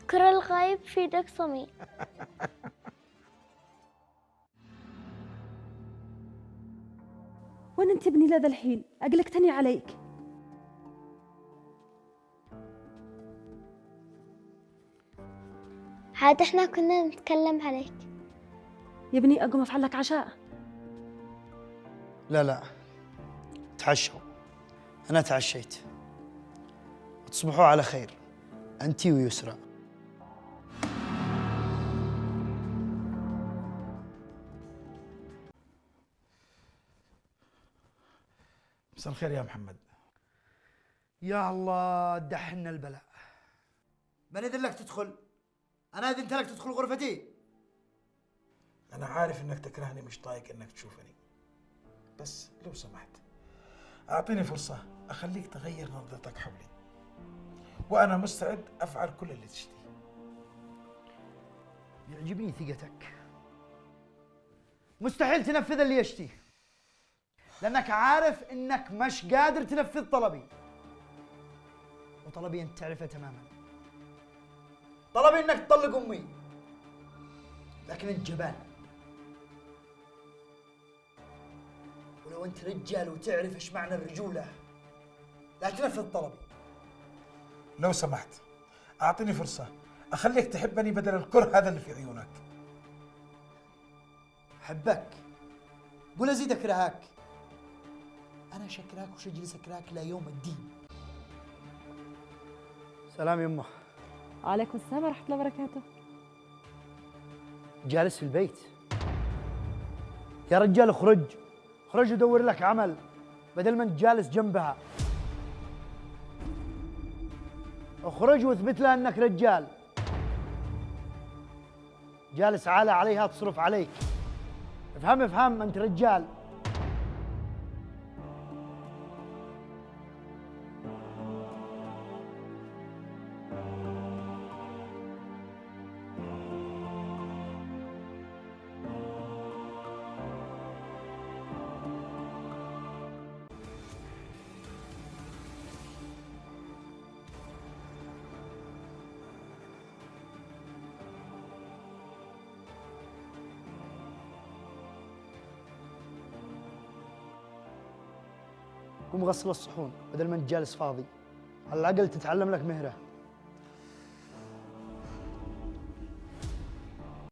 اذكر الغايب في يدك صمي. وين انت ابني لذا الحين؟ اقلقتني عليك. عاد احنا كنا نتكلم عليك. يا ابني اقوم افعل لك عشاء. لا تعشوا، أنا تعشيت. تصبحوا على خير أنتي ويسرى. مساء الخير يا محمد. يا الله دحن البلاء. من إذن لك تدخل؟ أنا أذنت لك تدخل غرفتي. أنا عارف إنك تكرهني، مش طايق إنك تشوفني، بس لو سمحت أعطيني فرصة أخليك تغير نظرتك حولي، وأنا مستعد أفعل كل اللي تشتهيه. يعجبني ثقتك. مستحيل تنفذ اللي يشتيه، لأنك عارف إنك مش قادر تنفذ طلبي، وطلبي أنت تعرفه تماما. طلبي إنك تطلق أمي، لكن أنت جبان. ولو أنت رجال وتعرف إيش معنى الرجولة لا تنفذ طلبي. لو سمحت أعطيني فرصة أخليك تحبني بدل الكره هذا اللي في عيونك. حبك قول أزيد أكرهك. أنا شكراك وش أجلس أكرهك إلى يوم الدين. سلام يمه. وعليكم السلام ورحمه الله وبركاته. جالس في البيت؟ يا رجال اخرج ودور لك عمل بدل ما انت جالس جنبها. اخرج واثبت لها انك رجال. جالس عالة عليها تصرف عليك. افهم انت رجال. قوم غسل الصحون بدل ما انت جالس فاضي. على الاقل تتعلم لك مهره.